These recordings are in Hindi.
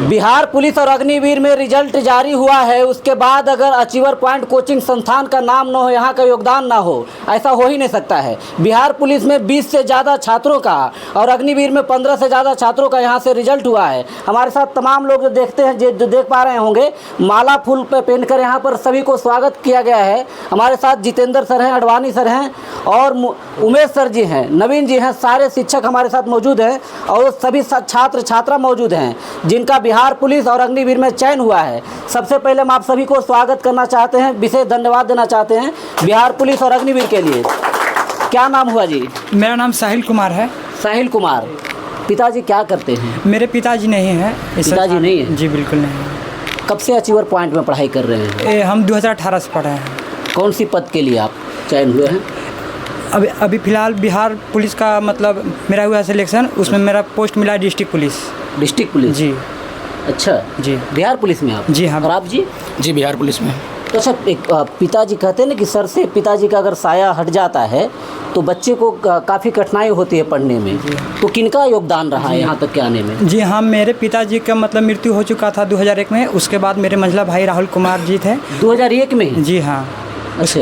बिहार पुलिस और अग्निवीर में रिजल्ट जारी हुआ है। उसके बाद अगर अचीवर पॉइंट कोचिंग संस्थान का नाम न हो, यहाँ का योगदान ना हो, ऐसा हो ही नहीं सकता है। बिहार पुलिस में 20 से ज़्यादा छात्रों का और अग्निवीर में 15 से ज़्यादा छात्रों का यहाँ से रिजल्ट हुआ है। हमारे साथ तमाम लोग जो देखते हैं, जो देख पा रहे होंगे, माला फूल पे पहनकर यहाँ पर सभी को स्वागत किया गया है। हमारे साथ जितेंद्र सर हैं, अडवाणी सर हैं और उमेश सर जी हैं, नवीन जी हैं, सारे शिक्षक हमारे साथ मौजूद हैं और वो सभी छात्र छात्रा मौजूद हैं जिनका बिहार पुलिस और अग्निवीर में चयन हुआ है। सबसे पहले हम आप सभी को स्वागत करना चाहते हैं, विशेष धन्यवाद देना चाहते हैं बिहार पुलिस और अग्निवीर के लिए। क्या नाम हुआ जी? मेरा नाम साहिल कुमार है। साहिल कुमार, पिताजी क्या करते हैं? मेरे पिताजी नहीं हैं। पिताजी नहीं है? जी बिल्कुल नहीं। कब से अचीवर पॉइंट में पढ़ाई कर रहे हैं? हम 2018 से पढ़ रहे हैं। कौन सी पद के लिए आप चयन हुए हैं? अभी फ़िलहाल बिहार पुलिस का मतलब मेरा हुआ सिलेक्शन, उसमें मेरा पोस्ट मिला डिस्ट्रिक्ट पुलिस। District police? जी। अच्छा जी, बिहार पुलिस में आप? जी हाँ। और आप जी? जी बिहार पुलिस में। तो अच्छा, एक पिताजी कहते हैं ना कि सर से पिताजी का अगर साया हट जाता है तो बच्चे को काफ़ी कठिनाई होती है पढ़ने में, तो किनका योगदान रहा है यहाँ तक के आने में? जी हाँ, मेरे पिताजी का मतलब मृत्यु हो चुका था 2001 में। उसके बाद मेरे मंझला भाई राहुल कुमार जी थे। 2001 में? जी हाँ। अच्छा।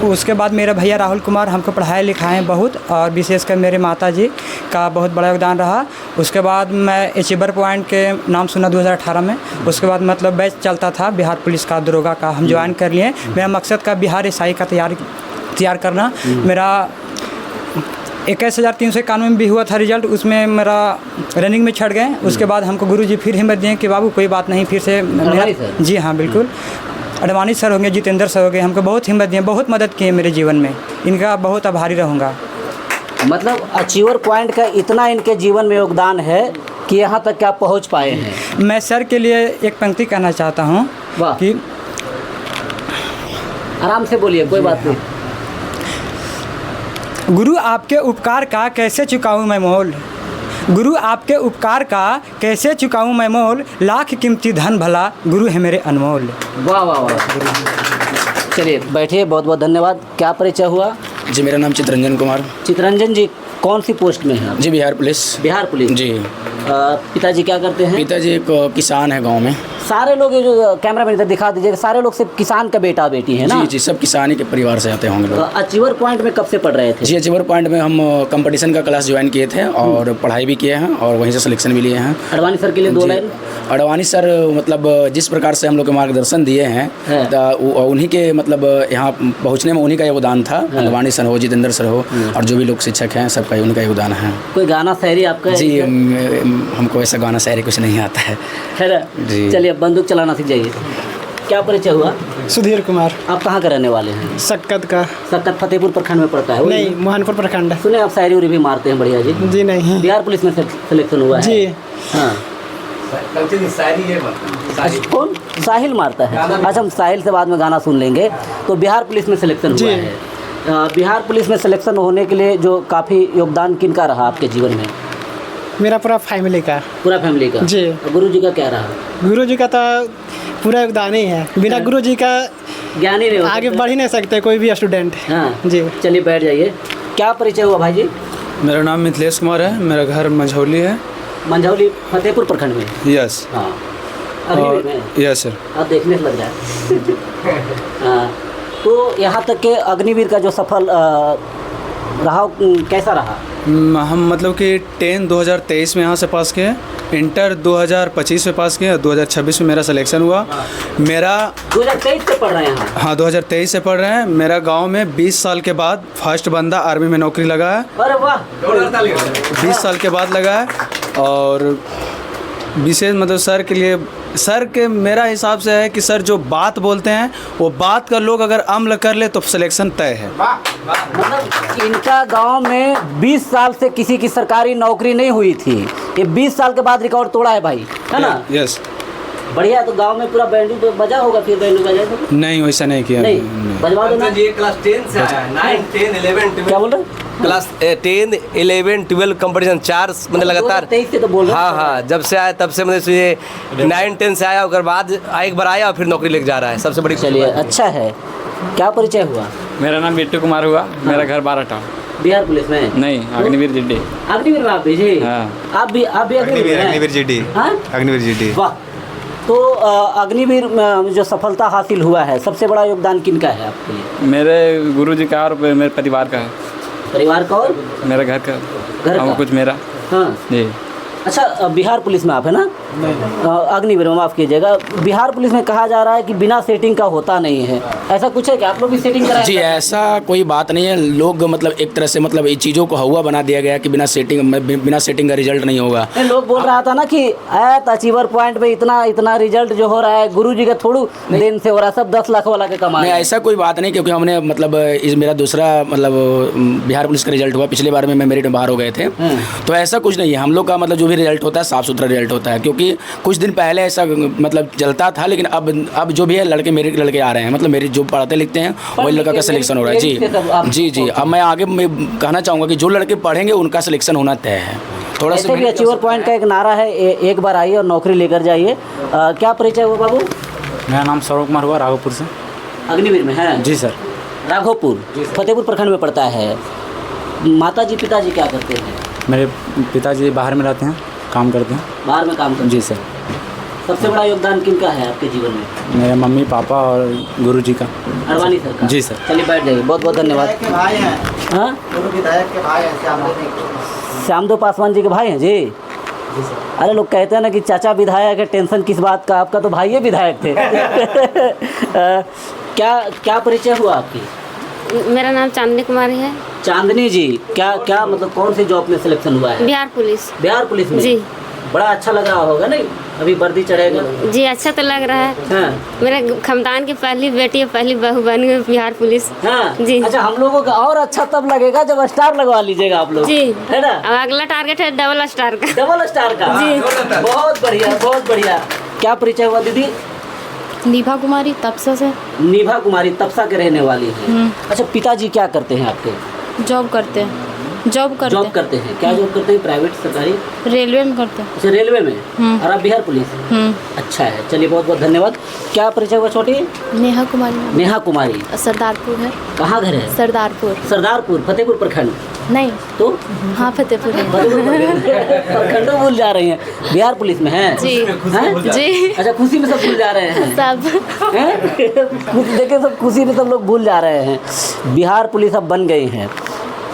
उसके बाद मेरे भैया राहुल कुमार हमको पढ़ाए लिखाएँ बहुत, और विशेषकर मेरे माता जी का बहुत बड़ा योगदान रहा। उसके बाद मैं अचीवर पॉइंट के नाम सुना 2018 में। उसके बाद मतलब बैच चलता था बिहार पुलिस का, दरोगा का, हम ज्वाइन कर लिए। मेरा मकसद का बिहार एसआई का तैयार करना। मेरा 21,391 में भी हुआ था रिजल्ट, उसमें मेरा रनिंग में छट गए। उसके बाद हमको गुरुजी फिर हिम्मत दिए कि बाबू कोई बात नहीं, फिर से जी हाँ बिल्कुल, अडवाणी सर होंगे, जितेंद्र सर हो गए, हमको बहुत हिम्मत दिए, बहुत मदद किए मेरे जीवन में। इनका बहुत आभारी रहूँगा। मतलब अचीवर पॉइंट का इतना इनके जीवन में योगदान है कि यहाँ तक क्या पहुँच पाए हैं। मैं सर के लिए एक पंक्ति कहना चाहता हूँ कि आराम से बोलिए, कोई बात नहीं। गुरु आपके उपकार का कैसे चुकाऊँ मैं मोल, गुरु आपके उपकार का कैसे चुकाऊँ मैं मोल, लाख कीमती धन भला गुरु है मेरे अनमोल। वाह वाह वाह। चलिए बैठिए, बहुत बहुत धन्यवाद। क्या परिचय हुआ? जी मेरा नाम चितरंजन कुमार। चितरंजन जी कौन सी पोस्ट में हैं? जी बिहार पुलिस। बिहार पुलिस जी। पिताजी क्या करते हैं? पिताजी एक किसान है गांव में। सारे लोग, ये जो कैमरा मैन इधर दिखा दीजिएगा, सारे लोग सिर्फ किसान का बेटा बेटी है ना? जी जी, सब किसानी के परिवार से आते होंगे लोग। अचीवर पॉइंट में कब से पढ़ रहे थे? जी अचीवर पॉइंट में हम कंपटीशन का क्लास ज्वाइन किए थे और पढ़ाई भी किए हैं और वहीं से सिलेक्शन भी लिए हैं। अडवाणी सर के लिए 2 लाइन। अडवाणी सर मतलब जिस प्रकार से हम लोग के मार्गदर्शन दिए हैं, उन्हीं के मतलब यहाँ पहुँचने में उन्हीं का योगदान था। अडवाणी सर हो, जितेंद्र सर हो, और जो भी लोग शिक्षक हैं सबका उनका योगदान है। कोई गाना शायरी आपका? जी हमको ऐसा गाना शायरी कुछ नहीं आता है। जी चलिए, अब बंदूक चलाना सीख जाइए। क्या परिचय हुआ? सुधीर कुमार। आप कहाँ के रहने वाले हैं? सक्कत का। सक्कत फतेहपुर प्रखंड में पड़ता है? नहीं, मोहनपुर प्रखंड। सुने आप शायरी उरी भी मारते हैं बढ़िया जी? जी नहीं। बिहार पुलिस में सिलेक्शन हुआ है? जी हाँ। कौन? साहिल मारता है? अच्छा, हम साहिल से बाद में गाना सुन लेंगे। तो बिहार पुलिस में सिलेक्शन हुआ है। बिहार पुलिस में सिलेक्शन होने के लिए जो काफ़ी योगदान किनका रहा आपके जीवन में? मेरा पूरा फैमिली का। पूरा फैमिली का? जी। गुरु जी का क्या रहा? गुरु जी का तो पूरा योगदान ही है। बिना गुरु जी का ज्ञान ही नहीं आगे बढ़ ही नहीं सकते कोई भी स्टूडेंट। हाँ जी। चलिए बैठ जाइए। क्या परिचय हुआ भाई जी? मेरा नाम मिथिलेश कुमार है। मेरा घर मंझौली है। मंझौली फतेहपुर प्रखंड में? यस। हाँ। Yes sir. आप देखने से लग रहा है। हाँ, तो यहाँ तक के अग्निवीर का जो सफल रहा, कैसा रहा? हम मतलब कि 10 2023 में यहाँ से पास किए, इंटर 2025 में पास किए, 2026 में मेरा सिलेक्शन हुआ। मेरा 2023 से पढ़ रहे हैं यहाँ? हाँ 2023 से पढ़ रहे हैं। मेरा गांव में 20 साल के बाद फर्स्ट बंदा आर्मी में नौकरी लगा है। अरे वाह। 20 साल के बाद लगा है। और विशेष मतलब सर के लिए, सर के मेरा हिसाब से है कि सर जो बात बोलते हैं वो बात का लोग अगर अमल कर ले तो सिलेक्शन तय है। मतलब इनका गांव में 20 साल से किसी की सरकारी नौकरी नहीं हुई थी, ये 20 साल के बाद रिकॉर्ड तोड़ा है भाई, है ना? यस। बढ़िया। तो गांव में पूरा बैंड तो बजा होगा, फिर बैंड बजा तो? नहीं वैसा नहीं किया। नहीं बजवा दो ना। ये क्लास 10 से आया, 9 10 11 12। क्या बोल रहे? क्लास 10 11 12 कंपटीशन 4 मतलब लगातार 23 से तो बोल रहे। हाँ हाँ, जब से आया तब से मतलब ये 9 10 से आया, उसके बाद एक बार आया और फिर नौकरी लेके जा रहा है। सबसे बड़ी। चलिए अच्छा है। क्या परिचय हुआ? मेरा नाम बिट्टू कुमार हुआ। मेरा घर 12 टाउन। बिहार पुलिस में? नहीं, अग्निवीर जिड्डी। अग्निवीर में आप भी जी? हाँ। आप भी अग्निवीर में हैं? अग्निवीर जीडी। हाँ? अग्निवीर जीडी। वाह। तो अग्निवीर में जो सफलता हासिल हुआ है, सबसे बड़ा योगदान किनका है आपके लिए? मेरे गुरुजी का और मेरे परिवार का है। परिवार का और मेरे घर का। घर और का? कुछ मेरा। हाँ। जी। अच्छा, बिहार पुलिस में आप है ना? अग्निवीर में, माफ़ कीजिएगा। बिहार पुलिस में कहा जा रहा है कि बिना सेटिंग का होता नहीं है, ऐसा कुछ है कि आप लोग भी सेटिंग कराएं? जी, ऐसा कोई बात नहीं है। लोग मतलब एक तरह से मतलब इन चीज़ों को हवा बना दिया गया कि बिना सेटिंग का रिजल्ट नहीं होगा। लोग बोल रहा था ना कि अचीवर पॉइंट पे इतना रिजल्ट जो हो रहा है गुरुजी का थोड़ू दिन से हो रहा है, सब 10 लाख वाला के कमा नहीं, रहे हैं। ऐसा कोई बात नहीं, क्योंकि हमने मतलब मेरा दूसरा मतलब बिहार पुलिस का रिजल्ट हुआ। पिछले बार में मैं मेरिट में बाहर हो गए थे, तो ऐसा कुछ नहीं है। हम लोग का मतलब जो भी रिजल्ट होता है साफ सुथरा रिजल्ट होता है, क्योंकि कुछ दिन पहले ऐसा मतलब चलता था, लेकिन अब जो भी है मेरे लड़के आ रहे हैं, मतलब मेरे जो पढ़ते लिखते हैं वही लड़का का सिलेक्शन हो रहा है। जी। अब मैं आगे मैं कहना चाहूँगा कि जो लड़के पढ़ेंगे उनका सिलेक्शन होना तय है। थोड़ा सा भी अचीवर पॉइंट का एक नारा है, एक बार आइए और नौकरी लेकर जाइए। क्या परिचय हुआ बाबू? मेरा नाम सौरभ कुमार हुआ, राघोपुर से। अग्निवीर में है? जी सर। राघोपुर फतेहपुर प्रखंड में पड़ता है। माताजी पिताजी क्या करते हैं? मेरे पिताजी बाहर में रहते हैं, काम करते हैं। बाहर में काम करते हैं? जी सर। सबसे बड़ा योगदान किनका है आपके जीवन में? मेरे मम्मी पापा और गुरुजी का। अडवाणी सर का? जी सर। चलिए बैठ जाइए, बहुत बहुत धन्यवाद। भाई हैं, हाँ, विधायक के भाई हैं, श्यामदेव पासवान जी के भाई हैं जी? अरे लोग कहते हैं ना कि चाचा विधायक है, टेंशन किस बात का, आपका तो भाई विधायक थे। क्या परिचय हुआ आपकी? मेरा नाम चांदनी कुमारी है। चांदनी जी, क्या मतलब कौन सी जॉब में सिलेक्शन हुआ है? बिहार पुलिस। बिहार पुलिस में? जी। बड़ा अच्छा लग रहा होगा नहीं? अभी वर्दी चढ़ेगा। जी, अच्छा तो लग रहा है। हाँ। मेरे खानदान की पहली बेटी पहली बहू बन गई बिहार पुलिस। हाँ। जी। अच्छा, हम लोगों का और अच्छा तब लगेगा जब स्टार लगवा लीजिएगा आप लोग, जी, है ना? अब अगला टारगेट है डबल स्टार का। डबल स्टार का? जी। बहुत बढ़िया, बहुत बढ़िया। क्या परिचय हुआ दीदी? निभा कुमारी तपसा से। निभा कुमारी तपसा के रहने वाली है। अच्छा, पिताजी क्या करते हैं आपके? जॉब करते हैं। जॉब करते हैं। क्या जॉब करते हैं? प्राइवेट, सरकारी? रेलवे में करते हैं। अच्छा, रेलवे में। और आप बिहार पुलिस? अच्छा है, चलिए बहुत बहुत धन्यवाद। क्या परिचय हुआ छोटी? नेहा कुमारी। नेहा कुमारी। सरदारपुर है। कहाँ घर है? सरदारपुर फतेहपुर प्रखंड? नहीं तो हाँ, फतेहपुर है। प्रखंडों भूल जा रही हैं। बिहार पुलिस में है? जी। हैं? जी। अच्छा, खुशी में सब भूल जा रहे हैं सब। देखिए, सब खुशी में सब लोग भूल जा रहे हैं। बिहार पुलिस अब बन गई हैं।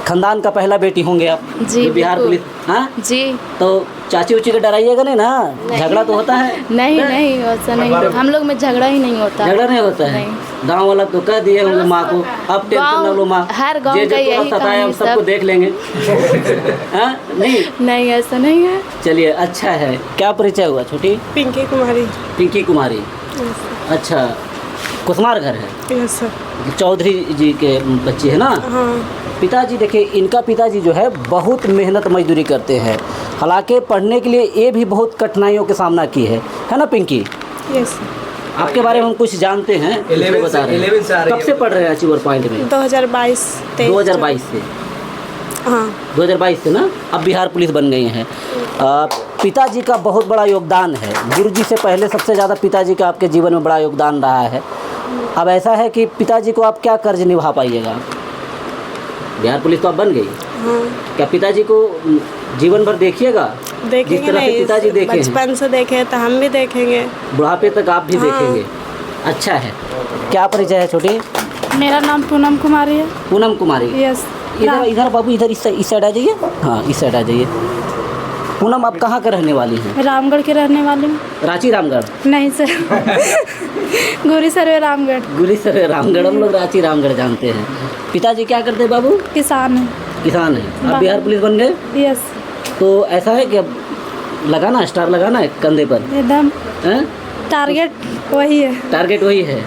खानदान का पहला बेटी होंगे आप? जी, बिहार पुलिस। हाँ जी। तो चाची उची को डराइएगा नहीं ना? झगड़ा तो होता है? नहीं, ऐसा नहीं, हम लोग में झगड़ा ही नहीं होता। झगड़ा नहीं होता है? गांव वाला तो कह दिए होंगे माँ को, अब टेंशन न लो माँ, हर गांव का यही सताए हम सबको देख लेंगे। हाँ? नहीं, ऐसा नहीं है। चलिए, अच्छा है। क्या परिचय हुआ छोटी? पिंकी कुमारी। पिंकी कुमारी। अच्छा, कुसमार घर है? Yes sir. चौधरी जी के बच्ची है ना? हाँ। पिताजी देखिए, इनका पिताजी जो है बहुत मेहनत मजदूरी करते हैं, हालांकि पढ़ने के लिए ये भी बहुत कठिनाइयों का सामना की है ना पिंकी? यस। आपके बारे में हम कुछ जानते हैं, इसलिए बता रहे हैं। कब से पढ़ रहे हैं अचीवर पॉइंट में? 2022 से। हाँ, 2022 से ना? अब बिहार पुलिस बन गई हैं। पिताजी का बहुत बड़ा योगदान है। गुरुजी से पहले सबसे ज़्यादा पिताजी का आपके जीवन में बड़ा योगदान रहा है। अब ऐसा है कि पिताजी को आप क्या कर्ज निभा पाइएगा? बिहार पुलिस तो आप बन गई। हाँ। क्या पिताजी को जीवन भर देखिएगा? देखेंगे। जिस तरह से पिताजी देखे बचपन से देखे तो हम भी देखेंगे, बुढ़ापे तक आप भी देखेंगे। अच्छा है। क्या परिचय है छोटी? मेरा नाम पूनम कुमारी है। पूनम कुमारी। यस। इधर बाबू, इधर इस साइड आ जाइए। हाँ, इस साइड आ जाइए। पूनम, आप कहाँ के रहने वाली हैं? रामगढ़ के रहने वाली हूँ। रांची रामगढ़? नहीं सर। गुरीसरवे रामगढ़। गुरीसरवे रामगढ़, हम लोग रांची रामगढ़ जानते हैं। पिताजी क्या करते हैं बाबू? किसान है। किसान है। आप बिहार पुलिस बन गए? यस। तो ऐसा है कि अब लगाना स्टार लगाना है कंधे पर? एकदम। टारगेट वही है। टारगेट वही है।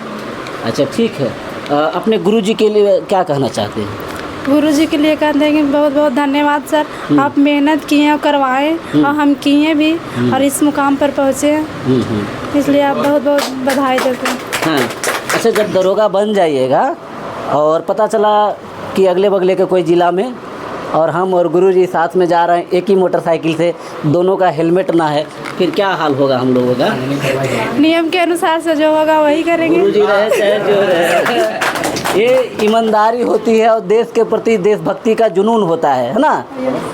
अच्छा, ठीक है। अपने गुरुजी के लिए क्या कहना चाहते हैं? गुरुजी के लिए कहते हैं कि बहुत बहुत धन्यवाद सर, आप मेहनत किए और करवाएं, और हम किए भी और इस मुकाम पर पहुँचे हैं, इसलिए आप बहुत बहुत बधाई देते हैं। हाँ। अच्छा, जब दरोगा बन जाइएगा और पता चला कि अगले बगले के कोई ज़िला में और हम और गुरुजी साथ में जा रहे हैं एक ही मोटरसाइकिल से, दोनों का हेलमेट ना है, फिर क्या हाल होगा हम लोगों का? नियम के अनुसार से जो होगा वही करेंगे। गुरुजी रहे चाहे जो रहे। ये ईमानदारी होती है और देश के प्रति देशभक्ति का जुनून होता है ना।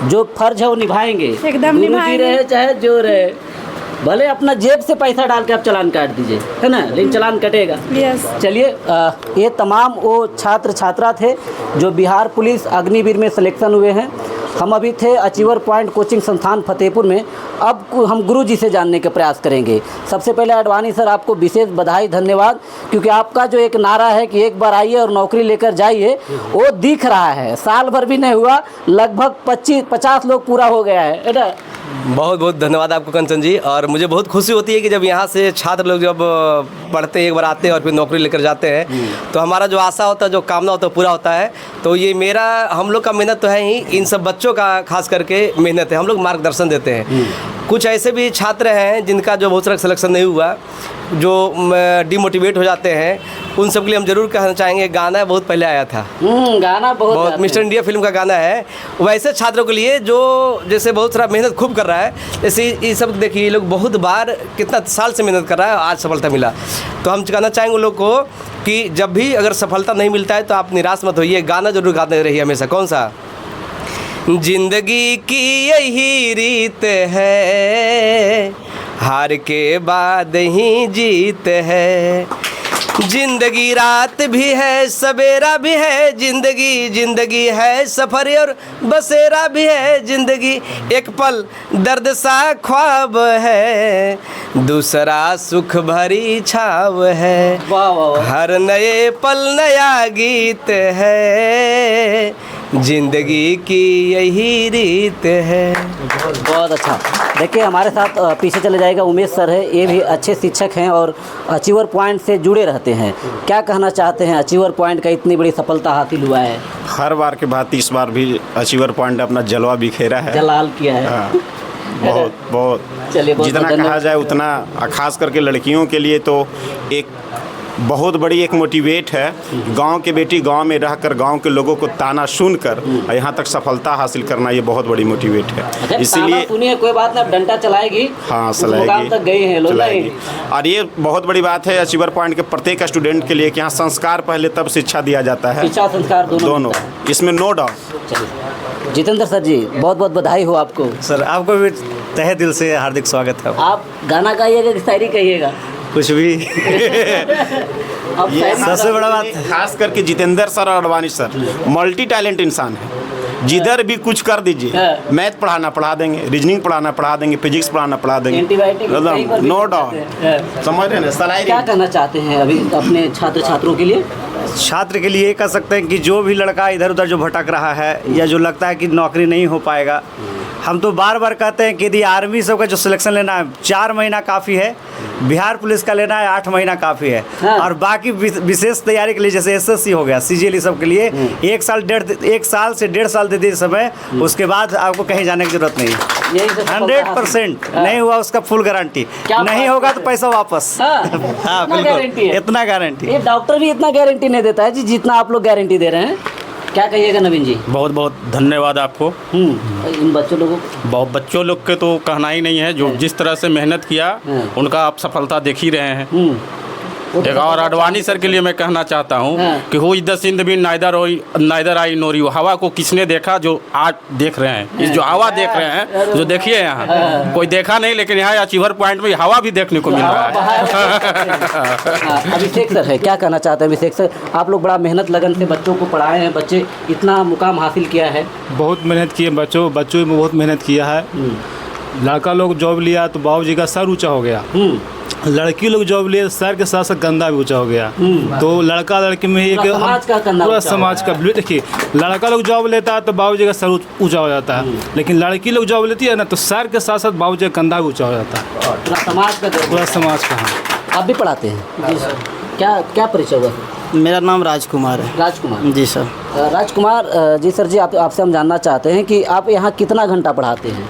जो फर्ज है वो निभाएंगे, एकदम गुरुजी निभाएंगे। रहे चाहे जो रहे, भले अपना जेब से पैसा डाल के आप चालान काट दीजिए, है ना, लेकिन चालान कटेगा। यस। चलिए, ये तमाम वो छात्र छात्रा थे जो बिहार पुलिस अग्निवीर में सिलेक्शन हुए हैं। हम अभी थे अचीवर पॉइंट कोचिंग संस्थान फतेहपुर में। अब हम गुरुजी से जानने के प्रयास करेंगे। सबसे पहले अडवाणी सर, आपको विशेष बधाई, धन्यवाद, क्योंकि आपका जो एक नारा है कि एक बार आइए और नौकरी लेकर जाइए, वो दिख रहा है। साल भर भी नहीं हुआ, लगभग 50 लोग पूरा हो गया है ना। बहुत बहुत धन्यवाद आपको कंचन जी। और मुझे बहुत खुशी होती है कि जब यहाँ से छात्र लोग जब पढ़ते हैं, एक बार आते हैं और फिर नौकरी लेकर जाते हैं, तो हमारा जो आशा होता है, जो कामना होता है, पूरा होता है। तो ये मेरा, हम लोग का मेहनत तो है ही, इन सब बच्चों का खास करके मेहनत है। हम लोग मार्गदर्शन देते हैं। कुछ ऐसे भी छात्र हैं जिनका जो बहुत सारा सिलेक्शन नहीं हुआ, जो डिमोटिवेट हो जाते हैं, उन सब के लिए हम जरूर कहना चाहेंगे, गाना बहुत पहले आया था, गाना बहुत मिस्टर इंडिया फिल्म का गाना है। वैसे छात्रों के लिए जो जैसे बहुत सारा मेहनत खूब कर रहा है, जैसे ये सब देखिए, ये लोग बहुत बार कितना साल से मेहनत कर रहा है, आज सफलता मिला। तो हम कहना चाहेंगे उन लोग को कि जब भी अगर सफलता नहीं मिलता है तो आप निराश मत होइए, गाना जरूर गाते रहिए हमेशा। कौन सा? जिंदगी की यही रीत है, हार के बाद ही जीत है। जिंदगी रात भी है, सवेरा भी है, जिंदगी है सफर और बसेरा भी है। जिंदगी एक पल दर्द सा ख्वाब है, दूसरा सुख भरी छाव है। वाह वाह वाह। हर नए पल नया गीत है, जिंदगी की यही रीत है। बहुत अच्छा। देखिए, हमारे साथ पीछे चले जाएगा उमेश सर है। ये भी अच्छे शिक्षक हैं और अचीवर पॉइंट से जुड़े रहते हैं। क्या कहना चाहते हैं, अचीवर पॉइंट का इतनी बड़ी सफलता हासिल हुआ है? हर बार के बाद इस बार भी अचीवर पॉइंट अपना जलवा बिखेरा है, जलाल किया है। हाँ, बहुत चलिए, बहुत जितना कहा जाए उतना। खास करके लड़कियों के लिए तो एक बहुत बड़ी एक मोटिवेट है। गांव के बेटी गांव में रहकर गांव के लोगों को ताना सुनकर यहाँ तक सफलता हासिल करना, ये बहुत बड़ी मोटिवेट है। इसीलिए सुनिए, कोई बात नहीं, डंडा चलाएगी, हाँ, उस मुकाम तक गए हैं लोग। चलाएगी। और ये बहुत बड़ी बात है अचीवर पॉइंट के प्रत्येक स्टूडेंट के लिए कि यहाँ संस्कार पहले, तब शिक्षा दिया जाता है। शिक्षा संस्कार दोनों, इसमें नो डाउट। चलिए, जितेंद्र सर जी, बहुत बहुत बधाई हो आपको। सर, आपको भी तहे दिल से हार्दिक स्वागत है। आप गाना गाइएगा कि शायरी कहिएगा? कुछ भी। अब सबसे बड़ा बात खास करके जितेंद्र सर और अडवाणी सर मल्टी टैलेंट इंसान है। जिधर भी कुछ कर दीजिए, मैथ पढ़ाना पढ़ा देंगे, रीजनिंग पढ़ाना पढ़ा देंगे, फिजिक्स पढ़ाना पढ़ा देंगे, नो डाउट। समझ रहे हैं? क्या कहना चाहते हैं अभी अपने छात्र छात्रों के लिए? छात्र के लिए कह सकते हैं कि जो भी लड़का इधर उधर जो भटक रहा है या जो लगता है कि नौकरी नहीं हो पाएगा, हम तो बार बार कहते हैं कि यदि आर्मी सब का जो सिलेक्शन लेना है 4 महीना काफ़ी है, बिहार पुलिस का लेना है 8 महीना काफ़ी है। हाँ। और बाकी विशेष तैयारी के लिए जैसे एसएससी हो गया, सीजीएल सब के लिए 1 साल से 1.5 साल दे दीजिए समय, उसके बाद आपको कहीं जाने की जरूरत नहीं है। 100% नहीं हुआ उसका फुल गारंटी, नहीं होगा तो पैसा वापस। हाँ बिल्कुल, इतना गारंटी। ये डॉक्टर भी इतना गारंटी नहीं देता है जी जितना आप लोग गारंटी दे रहे हैं। क्या कहिएगा नवीन जी? बहुत बहुत धन्यवाद आपको। इन बच्चों लोगों को, बहुत बच्चों लोग के तो कहना ही नहीं है, जो जिस तरह से मेहनत किया उनका आप सफलता देख ही रहे हैं। एक और अडवाणी सर के लिए मैं कहना चाहता हूँ कि हुई द सिंध भी नाइदर आई नोरी, हवा को किसने देखा जो आज देख रहे हैं। इस जो हवा देख रहे हैं, जो देखिए यहाँ कोई देखा नहीं, लेकिन यहाँ अचीवर पॉइंट में हवा भी देखने को मिल रहा है। अभिषेक सर है, क्या कहना चाहते हैं अभिषेक सर? आप लोग बड़ा मेहनत लगन से बच्चों को पढ़ाए हैं, बच्चे इतना मुकाम हासिल किया है। बहुत मेहनत किए बच्चों में बहुत मेहनत किया है। लड़का लोग जॉब लिया तो बाबूजी का सर ऊंचा हो गया, लड़की लोग जॉब लिए सर के साथ साथ कंधा भी ऊंचा हो गया। तो लड़का लड़की में एक पूरा समाज का देखिए, लड़का लोग जॉब लेता है तो बाबूजी का सर ऊंचा हो जाता है, लेकिन लड़की लोग जॉब लेती है ना तो सर के साथ साथ बाबूजी का कंधा भी ऊंचा हो जाता है। पूरा समाज का। आप भी पढ़ाते हैं? क्या परिचय हुआ? मेरा नाम राजकुमार है। राजकुमार जी सर। राजकुमार जी सर जी, आपसे हम जानना चाहते हैं कि आप यहाँ कितना घंटा पढ़ाते हैं?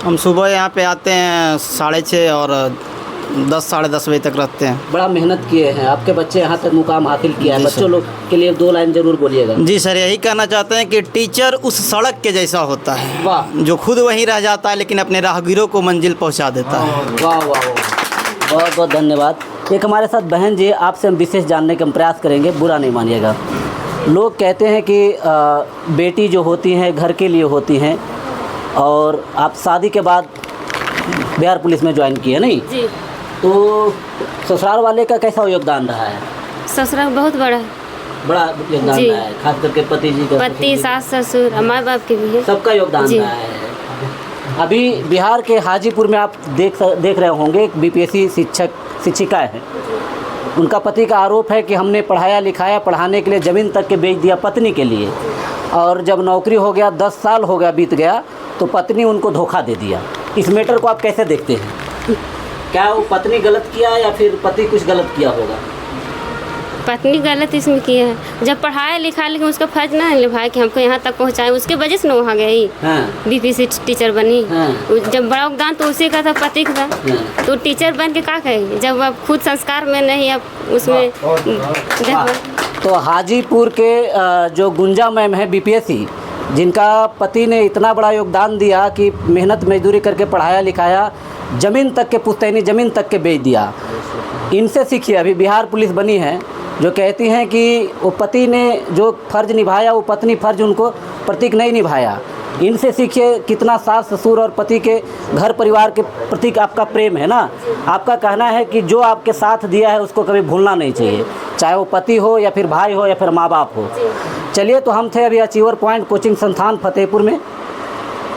हम सुबह यहाँ पे आते हैं 6:30 और 10 साढ़े 10 बजे तक रहते हैं। बड़ा मेहनत किए हैं आपके बच्चे, यहाँ तक मुकाम हासिल किया है। बच्चों लोग के लिए 2 लाइन जरूर बोलिएगा। जी सर, यही कहना चाहते हैं कि टीचर उस सड़क के जैसा होता है। वाह। जो खुद वहीं रह जाता है लेकिन अपने राहगीरों को मंजिल पहुँचा देता है। वाह वाह वाह, बहुत बहुत धन्यवाद। एक हमारे साथ बहन जी, आपसे हम विशेष जानने का प्रयास करेंगे, बुरा नहीं मानिएगा। लोग कहते हैं कि बेटी जो होती हैं घर के लिए होती हैं, और आप शादी के बाद बिहार पुलिस में ज्वाइन किए नहीं जी। तो ससुराल वाले का कैसा योगदान रहा है? ससुराल बहुत बड़ा योगदान जी। रहा है, खास करके पति जी का, पति, सास, ससुर, माँ बाप के भी है, सबका योगदान जी। रहा है। अभी बिहार के हाजीपुर में आप देख रहे होंगे, एक बीपीएससी शिक्षिका है। उनका पति का आरोप है कि हमने पढ़ाया लिखाया, पढ़ाने के लिए ज़मीन तक के बेच दिया पत्नी के लिए, और जब नौकरी हो गया 10 साल हो गया बीत गया तो पत्नी उनको धोखा दे दिया। इस मैटर को आप कैसे देखते हैं? क्या वो पत्नी गलत किया या फिर पति कुछ गलत किया होगा? पत्नी गलत इसमें किया है। जब पढ़ाया लिखा, लेकिन उसका फर्ज ना निभाया कि हमको यहाँ तक पहुँचाए, उसके वजह से ना वहाँ गई। बीपीएससी टीचर बनी। जब बड़ा योगदान तो उसी का था, पति का था। तो टीचर बन के क्या कहेगी जब आप खुद संस्कार में नहीं, आप उसमें तो हाजीपुर के जो गुंजा मैम है बीपीएससी, जिनका पति ने इतना बड़ा योगदान दिया कि मेहनत मजदूरी करके पढ़ाया लिखाया, ज़मीन तक के पुश्तैनी ज़मीन तक के बेच दिया। इनसे सीखिए। अभी बिहार पुलिस बनी है जो कहती हैं कि वो पति ने जो फ़र्ज़ निभाया वो पत्नी फ़र्ज़ उनको प्रतीक नहीं निभाया। इनसे सीखिए कितना सास ससुर और पति के घर परिवार के प्रति आपका प्रेम है ना। आपका कहना है कि जो आपके साथ दिया है उसको कभी भूलना नहीं चाहिए, चाहे वो पति हो या फिर भाई हो या फिर माँ बाप हो। चलिए, तो हम थे अभी अचीवर पॉइंट कोचिंग संस्थान फतेहपुर में।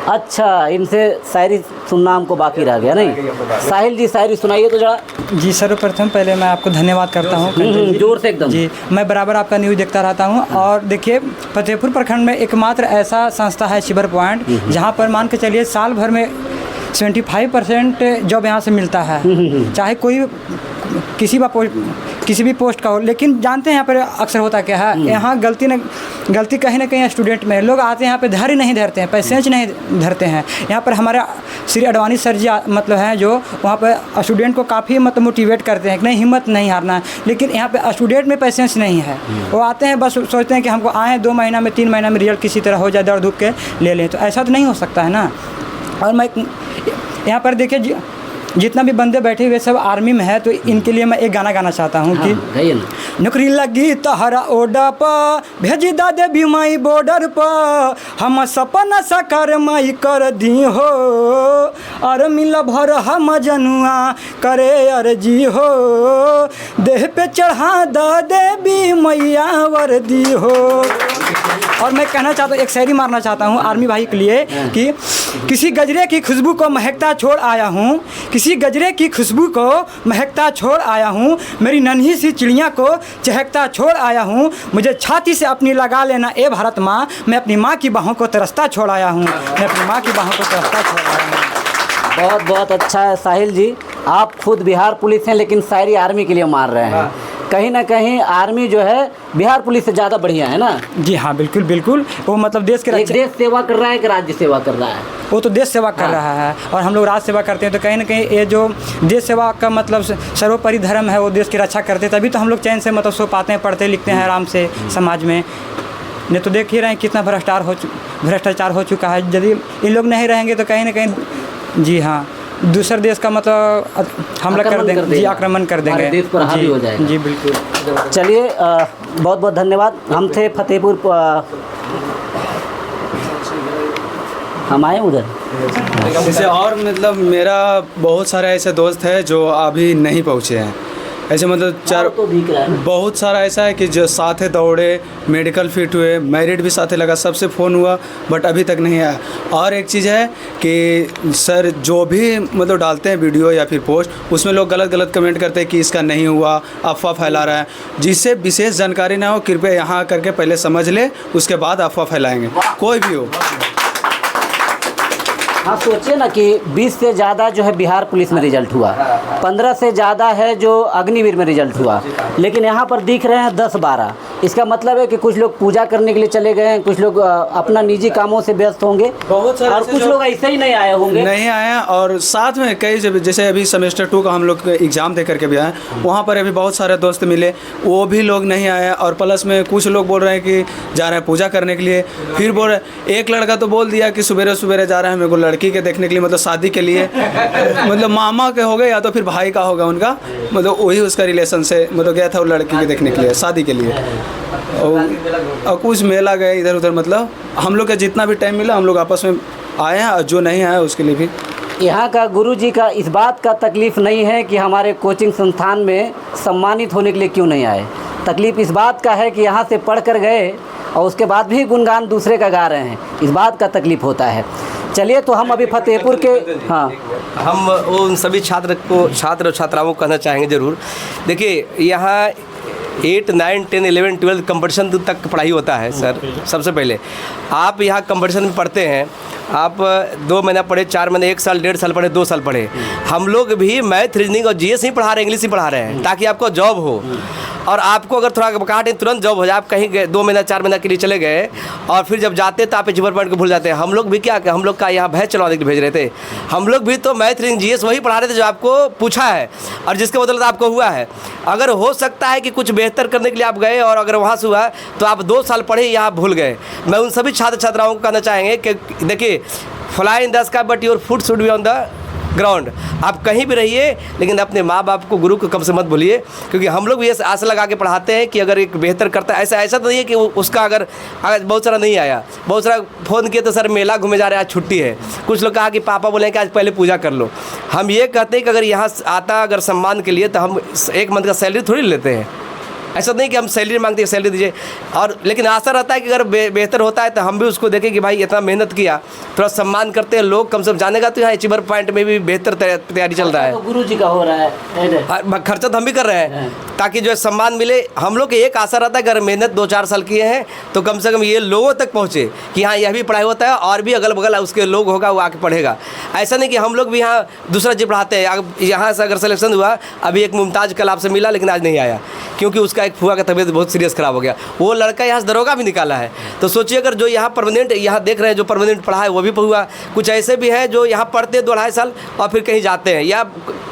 अच्छा, इनसे शायरी सुनना हमको बाकी रह गया नहीं। साहिल जी, शायरी सुनाइए तो जरा। जी, सर्वप्रथम पहले मैं आपको धन्यवाद करता हूँ। जोर से एकदम। जी, मैं बराबर आपका न्यूज़ देखता रहता हूँ। और देखिए, फतेहपुर प्रखंड में एकमात्र ऐसा संस्था है अचीवर पॉइंट, जहाँ पर मान के चलिए साल भर में 75% जॉब यहाँ से मिलता है, चाहे कोई किसी भी पोस्ट का हो। लेकिन जानते हैं यहाँ पर अक्सर होता क्या है, यहाँ गलती कहीं ना कहीं स्टूडेंट में। लोग आते हैं यहाँ पे धैर्य नहीं धरते हैं, पैसेंस नहीं धरते हैं। यहाँ पर हमारे श्री अडवाणी सर जी मतलब हैं जो वहाँ पर स्टूडेंट को काफ़ी मतलब मोटिवेट करते हैं कि नहीं, हिम्मत नहीं हारना है। लेकिन यहाँ पे स्टूडेंट में पैसेंस नहीं है। वो आते हैं बस सोचते हैं कि हमको आए 2 महीना में 3 महीना में रिजल्ट किसी तरह हो जाए, दौड़ धूप के ले लें। तो ऐसा तो नहीं हो सकता है ना। और मैं यहाँ पर देखिए जितना भी बंदे बैठे हुए सब आर्मी में है, तो इनके लिए मैं एक गाना गाना चाहता हूँ कि नौकरी लगी तहरा ओडा पर, भेजी दादे भी माई बॉर्डर पर, हम सपना साकार माई कर दी हो, और मिल भर हम जनुआ करे अर्जी हो, देह पे चढ़ा द देवी मैया वर्दी हो। और मैं कहना चाहता हूँ, एक शायरी मारना चाहता हूँ आर्मी भाई के लिए कि किसी गजरे की खुशबू को महकता छोड़ आया हूँ, किसी गजरे की खुशबू को महकता छोड़ आया हूँ, मेरी नन्ही सी चिड़िया को चहकता छोड़ आया हूँ, मुझे छाती से अपनी लगा लेना ए भारत माँ, मैं अपनी माँ की बाहों को तरसता छोड़ आया हूँ, मैं अपनी माँ की बाहों को तरसता छोड़ आया हूँ। बहुत बहुत अच्छा है साहिल जी, आप खुद बिहार पुलिस हैं लेकिन शायरी आर्मी के लिए मार रहे हैं। कहीं ना कहीं आर्मी जो है बिहार पुलिस से ज़्यादा बढ़िया है ना। जी हाँ, बिल्कुल बिल्कुल। वो मतलब देश के देश सेवा कर रहा है कि राज्य सेवा कर रहा है? वो तो देश सेवा कर रहा है, और हम लोग राज सेवा करते हैं। तो कहीं ना कहीं ये जो देश सेवा का मतलब सर्वोपरि धर्म है, वो देश की रक्षा करते हैं, तभी तो हम लोग चैन से मतलब सो पाते हैं, पढ़ते लिखते हैं आराम से समाज में। नहीं तो देख ही रहे हैं कितना भ्रष्टाचार हो चुका है। यदि इन लोग नहीं रहेंगे तो कहीं ना कहीं जी हाँ दूसरे देश का मतलब हमला कर देंगे, जी आक्रमण कर देंगे, देश पर हावी हो जाएगा। जी बिल्कुल। चलिए, बहुत बहुत धन्यवाद। हम थे फतेहपुर, हम आए उधर। जैसे और मतलब मेरा बहुत सारे ऐसे दोस्त हैं जो अभी नहीं पहुँचे हैं। ऐसे मतलब बहुत सारा ऐसा है कि जो साथ दौड़े, मेडिकल फिट हुए, मैरिट भी साथ लगा, सबसे फ़ोन हुआ बट अभी तक नहीं आया। और एक चीज़ है कि सर जो भी मतलब डालते हैं वीडियो या फिर पोस्ट, उसमें लोग गलत कमेंट करते हैं कि इसका नहीं हुआ, अफवाह फैला रहा है। जिससे विशेष जानकारी ना हो, कृपया यहाँ करके पहले समझ ले, उसके बाद अफवाह फैलाएंगे, कोई भी हो। हाँ, सोचिए ना कि 20 से ज़्यादा जो है बिहार पुलिस में रिजल्ट हुआ, 15 से ज़्यादा है जो अग्निवीर में रिजल्ट हुआ, लेकिन यहाँ पर दिख रहे हैं 10-12। इसका मतलब है कि कुछ लोग पूजा करने के लिए चले गए हैं, कुछ लोग अपना निजी कामों से व्यस्त होंगे, और कुछ लोग ऐसे ही नहीं आए होंगे, नहीं आए। और साथ में कई जैसे अभी सेमेस्टर 2 का हम लोग एग्ज़ाम दे करके भी आए, वहाँ पर अभी बहुत सारे दोस्त मिले, वो भी लोग नहीं आए। और प्लस में कुछ लोग बोल रहे हैं कि जा रहे हैं पूजा करने के लिए, फिर बोल रहे, एक लड़का तो बोल दिया कि सवेरे जा रहे हैं मेरे को लड़की के देखने के लिए, मतलब शादी के लिए, मतलब मामा के हो गए या तो फिर भाई का होगा उनका, मतलब वही उसका रिलेशन से मतलब गया था वो लड़की के देखने के लिए, शादी के लिए। और कुछ मेला गए इधर उधर, मतलब हम लोग का जितना भी टाइम मिला हम लोग आपस में आए हैं, और जो नहीं आया उसके लिए भी यहाँ का गुरुजी का इस बात का तकलीफ़ नहीं है कि हमारे कोचिंग संस्थान में सम्मानित होने के लिए क्यों नहीं आए। तकलीफ़ इस बात का है कि यहाँ से पढ़ कर गए और उसके बाद भी गुणगान दूसरे का गा रहे हैं, इस बात का तकलीफ़ होता है। चलिए तो हम अभी फतेहपुर के हम उन सभी छात्र और छात्राओं को कहना चाहेंगे ज़रूर। देखिए यहाँ 8, 9, 10, 11, 12 कंपटीशन तक पढ़ाई होता है सर। सबसे पहले आप यहाँ कंपटीशन में पढ़ते हैं, आप 2 महीना पढ़े, 4 महीने, 1 साल, 1.5 साल पढ़े, 2 साल पढ़े। हम लोग भी मैथ, रीजनिंग और जीएस ही पढ़ा रहे हैं, इंग्लिश ही पढ़ा रहे हैं, ताकि आपको जॉब हो। और आपको अगर थोड़ा कहा तुरंत जॉब हो जाए, आप कहीं गए 2 महीना 4 महीना के लिए चले गए और फिर जब जाते तो आप अचीवर पॉइंट को भूल जाते हैं। हम लोग भी क्या, हम लोग का यहाँ भैंस चलवाने के लिए भेज रहे थे। हम लोग भी तो मैथ, रीजनिंग, जीएस वही पढ़ा रहे थे जो आपको पूछा है और जिसके बदौलत आपको हुआ है। अगर हो सकता है कि कुछ बेहतर करने के लिए आप गए और अगर वहाँ से हुआ तो आप 2 साल पढ़े, यहाँ भूल गए। मैं उन सभी छात्र छात्राओं को कहना चाहेंगे कि देखिए, fly in the sky but your foot should be on the ground. आप कहीं भी रहिए लेकिन अपने माँ बाप को, गुरु को कम से मत भूलिए, क्योंकि हम लोग भी ये आशा लगा के पढ़ाते हैं कि अगर एक बेहतर करता है, ऐसा तो नहीं है कि उसका अगर बहुत सारा नहीं आया, बहुत सारा फ़ोन किए तो सर मेला घूमे जा रहे हैं, आज छुट्टी है। कुछ लोग कहा कि पापा बोले कि आज पहले पूजा कर लो। हम ये कहते हैं कि अगर यहाँ आता अगर सम्मान के लिए तो हम 1 मंथ का सैलरी थोड़ी लेते हैं। ऐसा नहीं कि हम सैलरी मांगते हैं, सैलरी दीजिए। और लेकिन आशा रहता है कि अगर बेहतर होता है तो हम भी उसको देखें कि भाई इतना मेहनत किया, थोड़ा सम्मान करते हैं, लोग कम से कम जानेगा। तो यहाँ अचीवर पॉइंट में भी बेहतर तैयारी चल रहा है। तो गुरुजी का हो रहा है, खर्चा तो हम भी कर रहे हैं ताकि जो है सम्मान मिले। हम लोग एक आशा रहता है कि अगर मेहनत 2-4 साल किए हैं तो कम से कम ये लोगों तक पहुँचे कि हाँ यह भी पढ़ाई होता है और भी अगल बगल उसके लोग होगा, वो आके पढ़ेगा। ऐसा नहीं कि हम लोग भी यहाँ दूसरा जी पढ़ाते हैं। यहाँ से अगर सिलेक्शन हुआ, अभी एक मुमताज़ कल आपसे मिला लेकिन आज नहीं आया क्योंकि उसका एक फुआ का तबीयत बहुत सीरियस ख़राब हो गया। वो लड़का यहाँ से दरोगा भी निकाला है। तो सोचिए अगर जो यहाँ परमानेंट यहाँ देख रहे हैं, जो परमानेंट पढ़ा है वो भी हुआ। कुछ ऐसे भी हैं जो यहाँ पढ़ते हैं 2-2.5 साल और फिर कहीं जाते हैं या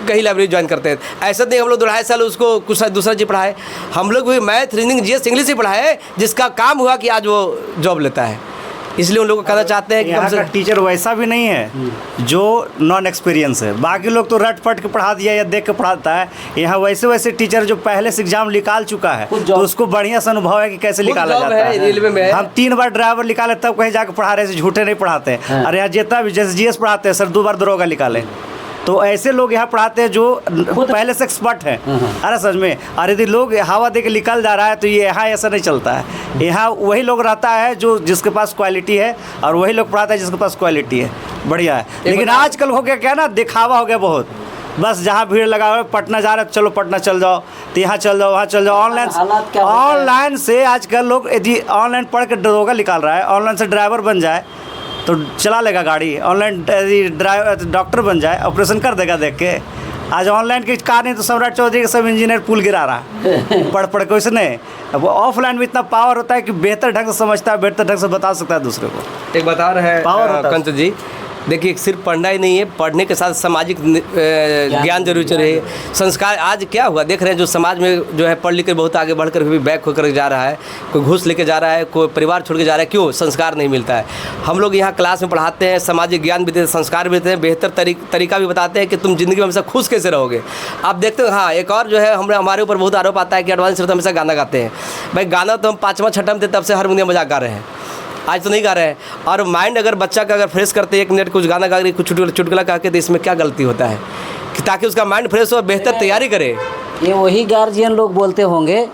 कहीं लाइब्रेरी ज्वाइन करते हैं। ऐसा नहीं हम लोग 2-2.5 साल उसको कुछ दूसरा जी पढ़ाए। हम लोग भी मैथ, रीजनिंग, जीएस, इंग्लिश ही पढ़ाए, जिसका काम हुआ कि आज वो जॉब लेता है। इसलिए उन लोगों को कहना चाहते हैं कि यहाँ का टीचर वैसा भी नहीं है जो नॉन एक्सपीरियंस है। बाकी लोग तो रट पट के पढ़ा दिया या देख के पढ़ाता है। यहाँ वैसे टीचर जो पहले से एग्जाम निकाल चुका है तो उसको बढ़िया से अनुभव है कि कैसे निकाला जाता है। रेलवे में हम 3 बार ड्राइवर निकाले तब कहीं जाकर पढ़ा रहे, झूठे नहीं पढ़ाते हैं। और यहाँ जितना भी जैसे जीएस पढ़ाते हैं सर 2 बार दरोगा निकाले। तो ऐसे लोग यहाँ पढ़ाते हैं जो पहले से एक्सपर्ट हैं। अरे सच में, और यदि लोग हवा दे के निकल जा रहा है तो ये यहाँ ऐसा नहीं चलता है। यहाँ वही लोग रहता है जो जिसके पास क्वालिटी है और वही लोग पढ़ाता है जिसके पास क्वालिटी है। बढ़िया है। लेकिन आजकल हो गया क्या ना, दिखावा हो गया बहुत। बस जहाँ भीड़ लगा हुआ, पटना जा रहे हैं, चलो पटना चल जाओ, तो यहाँ चल जाओ, वहाँ चल जाओ। ऑनलाइन से आजकल लोग यदि ऑनलाइन पढ़ के दरोगा निकाल रहा है, ऑनलाइन से ड्राइवर बन जाए तो चला लेगा गाड़ी, ऑनलाइन ड्राइवर डॉक्टर बन जाए, ऑपरेशन कर देगा देख के। आज ऑनलाइन के कारण ही तो सम्राट चौधरी के सब इंजीनियर पुल गिरा रहा है पढ़ के। वैसे नहीं, अब ऑफलाइन में इतना पावर होता है कि बेहतर ढंग से समझता है, बेहतर ढंग से बता सकता है दूसरे को। एक बता रहे हैं पावर कंचन जी, देखिए सिर्फ पढ़ना ही नहीं है, पढ़ने के साथ सामाजिक ज्ञान जरूर चाहिए, संस्कार। आज क्या हुआ देख रहे हैं, जो समाज में जो है पढ़ लिख कर बहुत आगे बढ़कर भी बैक होकर जा रहा है, कोई घूस लेके जा रहा है, कोई परिवार छोड़ के जा रहा है। क्यों? संस्कार नहीं मिलता है। हम लोग यहाँ क्लास में पढ़ाते हैं, सामाजिक ज्ञान भी देते हैं, संस्कार भी देते हैं, बेहतर तरीका भी बताते हैं कि तुम ज़िंदगी में हमेशा खुश कैसे रहोगे। आप देखते हो। हाँ, एक और जो है हमारे ऊपर बहुत आरोप आता है कि एडवांस सर तो हमेशा गाना गाते हैं। भाई गाना तो हम 5वां 6वां में थे तब से हारमोनियम बजा गा रहे हैं, आज तो नहीं गा रहे हैं। और माइंड अगर बच्चा का अगर फ्रेश करते 1 मिनट कुछ गाना गा रही, कुछ चुटकुला गा के, तो इसमें क्या गलती होता है कि ताकि उसका माइंड फ्रेश हो, बेहतर तैयारी करे। ये वही गार्जियन लोग बोलते होंगे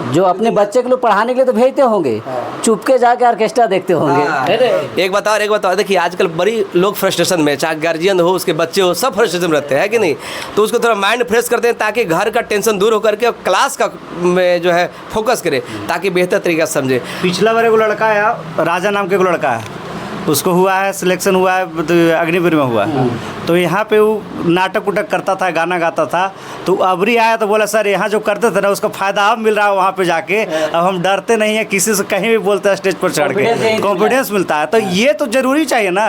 जो अपने बच्चे के लिए पढ़ाने के लिए तो भेजते होंगे, चुपके जाके ऑर्केस्ट्रा देखते होंगे। एक बताओ, देखिए आजकल बड़ी लोग फ्रस्ट्रेशन में, चाहे गार्जियन हो, उसके बच्चे हो, सब फ्रस्ट्रेशन में रहते हैं कि नहीं। तो उसको थोड़ा माइंड फ्रेश करते हैं ताकि घर का टेंशन दूर होकर के क्लास का में जो है फोकस करे, ताकि बेहतर तरीका से समझे। पिछला बार एक लड़का आया, राजा नाम के एक लड़का है, उसको हुआ है सिलेक्शन हुआ है, तो अग्निवीर में हुआ है। तो यहाँ पे वो नाटक उटक करता था, गाना गाता था। तो अबरी आया तो बोला सर यहाँ जो करते थे ना उसका फ़ायदा अब मिल रहा है वहाँ पे जाके, अब हम डरते नहीं हैं किसी से, कहीं भी बोलते हैं स्टेज पर चढ़ के, कॉन्फिडेंस मिलता है। तो ये तो ज़रूरी चाहिए ना।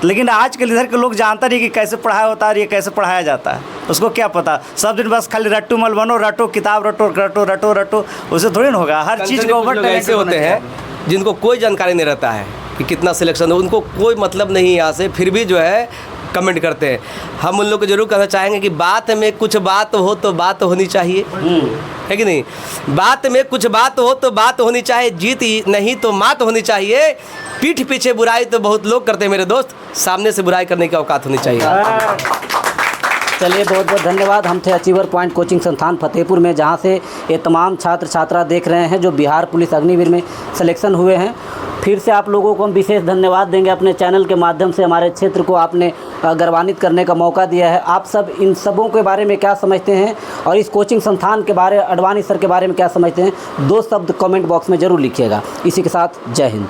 लेकिन आज के इधर के लोग जानता नहीं कि कैसे पढ़ाया होता है, ये कैसे पढ़ाया जाता है, उसको क्या पता। सब दिन बस खाली रट्टू मल बनो, रटो किताब, रटो, उससे थोड़ी ना होगा। हर चीज़ को ओवर ऐसे होते हैं जिनको कोई जानकारी नहीं रहता है कि कितना सिलेक्शन हो, उनको कोई मतलब नहीं यहाँ से, फिर भी जो है कमेंट करते हैं। हम उन लोग को जरूर कहना चाहेंगे कि बात में कुछ बात हो तो बात होनी चाहिए, है कि नहीं? बात में कुछ बात हो तो बात होनी चाहिए, जीत नहीं तो मात होनी चाहिए। पीठ पीछे बुराई तो बहुत लोग करते हैं मेरे दोस्त, सामने से बुराई करने की औकात होनी चाहिए। चलिए, बहुत बहुत धन्यवाद। हम थे अचीवर पॉइंट कोचिंग संस्थान फतेहपुर में, जहां से ये तमाम छात्र छात्रा देख रहे हैं जो बिहार पुलिस अग्निवीर में सिलेक्शन हुए हैं। फिर से आप लोगों को हम विशेष धन्यवाद देंगे, अपने चैनल के माध्यम से हमारे क्षेत्र को आपने गौरवान्वित करने का मौका दिया है। आप सब इन सबों के बारे में क्या समझते हैं और इस कोचिंग संस्थान के बारे, अडवाणी सर के बारे में क्या समझते हैं, 2 शब्द कमेंट बॉक्स में ज़रूर लिखिएगा। इसी के साथ जय हिंद।